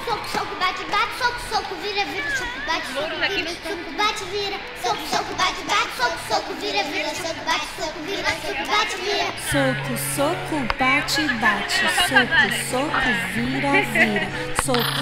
soco, soco, bate, bate, soco, soco, vira, vira, soco, bate, soco, vira, soco, bate, vira, soco, soco, bate, bate, soco, soco, vira, vira, soco, bate, soco, vira, soco, bate, vira. Soco, soco, bate, bate, soco, soco, vira, vira, soco, bate, soco, vira, soco, bate, vira. Soco,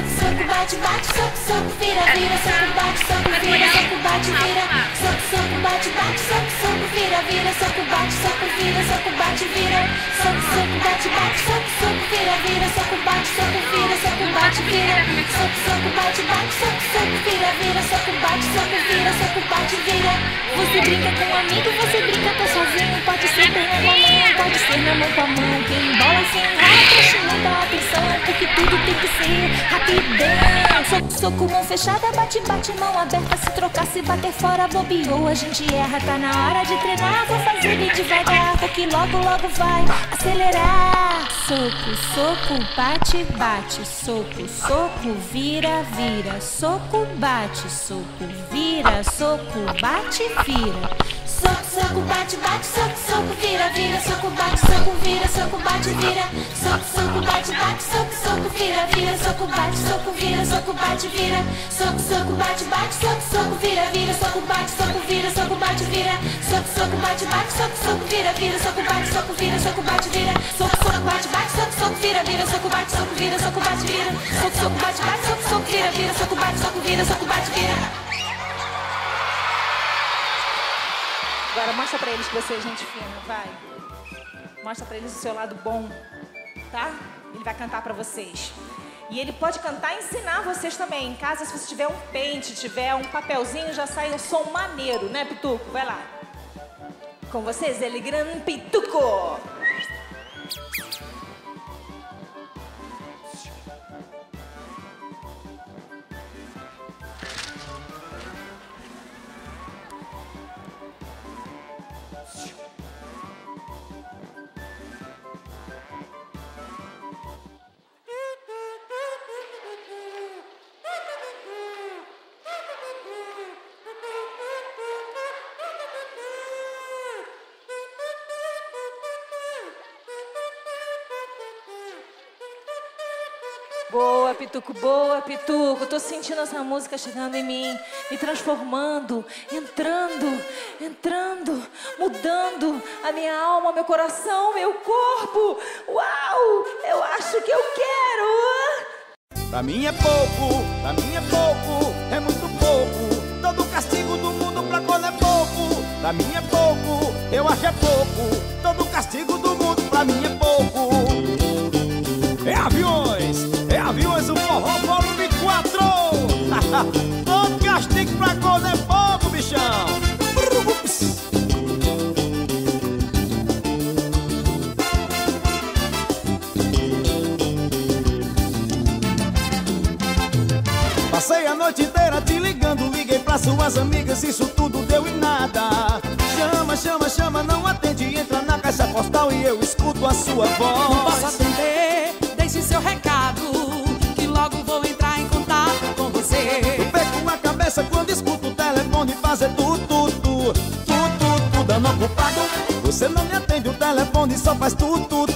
soco, bate, bate, soco, soco, vira, vira, soco, bate, soco, vira, soco, bate, vira. Soco, soco, bate, bate, soco, soco, vira, vira, soco, bate, soco, vira, soco, bate, vira. Soco, soco, bate, bate, soco, soco, vira, vira, soco, bate, soco, vira, soco, bate, vira. Soco, soco, bate, bate, soco, soco, vira, vira, soco, bate, soco, vira, soco, bate, vira. Você brinca com um amigo, você brinca até sozinho. Pode ser perna na mão, pode ser na mão com a mão. Quem bola sem enrola, preste muita atenção, porque tudo tem que ser rapidão. Soco, soco, mão fechada, bate, bate, mão aberta. Se trocar, se bater fora, bobeou, a gente erra. Tá na hora de treinar, vou fazer bem devagar, porque logo, logo vai acelerar. Soco, soco, bate, bate, soco, soco, vira, vira, soco, bate, soco, vira, soco, bate, vira. Soco, soco, bate, bate, soco, soco, vira, vira, soco, bate, soco, vira, soco, bate, vira. Soco, soco, bate, bate, soco, soco, vira, vira, soco, bate, soco, vira, soco, bate, vira. Soco, soco, bate, bate, soco, soco, vira, vira, soco, bate, soco, vira, soco, bate, vira. Soco, soco, bate, bate, soco, soco, vira, vira, soco, bate, soco, vira, soco, bate, vira. Soco, soco, bate, bate, soco, soco, vira, vira, soco, bate, soco, vira, soco, bate, vira. Soco, soco, bate, bate, soco, soco, vira, vira, soco, bate, soco, vira, soco, bate, vira. Agora mostra pra eles que você é gente fina, vai. Mostra pra eles o seu lado bom, tá? Ele vai cantar pra vocês. E ele pode cantar e ensinar vocês também. Em casa, se você tiver um pente, tiver um papelzinho, já sai um som maneiro, né, Pituco? Vai lá. Com vocês, ele grande Pituco. Boa, Pituco, boa, Pituco. Tô sentindo essa música chegando em mim, me transformando, entrando, mudando a minha alma, meu coração, meu corpo. Uau, eu acho que eu quero. Pra mim é pouco, é muito pouco. Todo o castigo do mundo pra quando é pouco. Pra mim é pouco, eu acho é pouco. Todo o castigo do mundo pra mim é pouco. É aviões, o forró volume 4. Todo castigo pra quando é pouco, bichão. Passei a noite inteira te ligando, liguei pra suas amigas, isso tudo deu em nada. Chama, não atende, entra na caixa postal e eu escuto a sua voz. Não posso atender, deixe seu recado, que logo vou entrar em contato com você. Eu perco a cabeça quando escuto o telefone fazer tudo dando ocupado. Você não me atende o telefone, só faz tudo.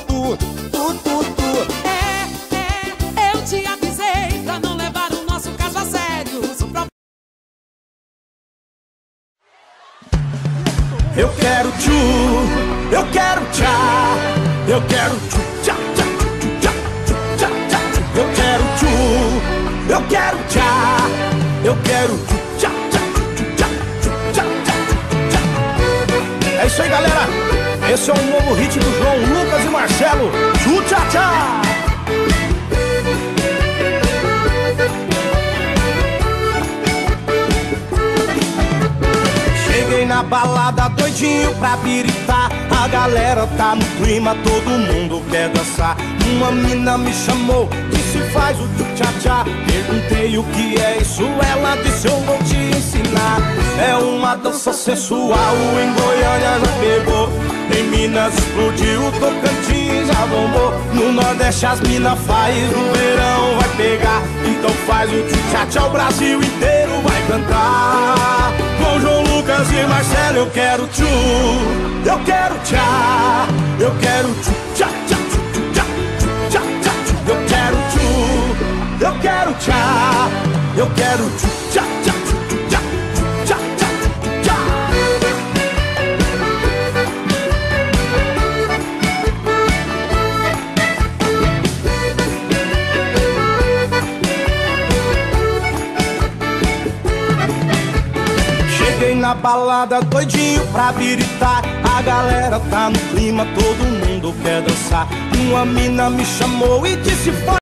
Eu te avisei pra não levar o nosso caso a sério. Eu quero tchu, eu quero tchá, eu quero tchu, tchá, tchá, tchu, tchá, tchá, tchá, tchu. Eu quero tchu, eu quero tchá, eu quero tchu, tchá, tchá, tchu, tchá, tchu, tchá, tchá, tchá. É isso aí, galera. Esse é um novo hit do João Lucas e Marcelo. Tchu, tchá, tchá. Cheguei na balada doidinho pra biritar. A galera tá no clima, todo mundo quer dançar. Uma mina me chamou, disse faz o tchu-tchá-tchá. Perguntei o que é isso, ela disse eu vou te ensinar. É uma dança sensual, em Goiânia já pegou. Em Minas explodiu, Tocantins já bombou. No Nordeste as mina faz, no verão vai pegar. Então faz o tchu-tchá-tchá, o Brasil inteiro vai cantar. Com João Lucas e Marcelo eu quero tchu, eu quero tchá, eu quero tchu, tchá. Eu quero tchá tchá tchá tchá tchá tchá. Cheguei na balada doidinho pra biritar. A galera tá no clima, todo mundo quer dançar. Uma mina me chamou e disse: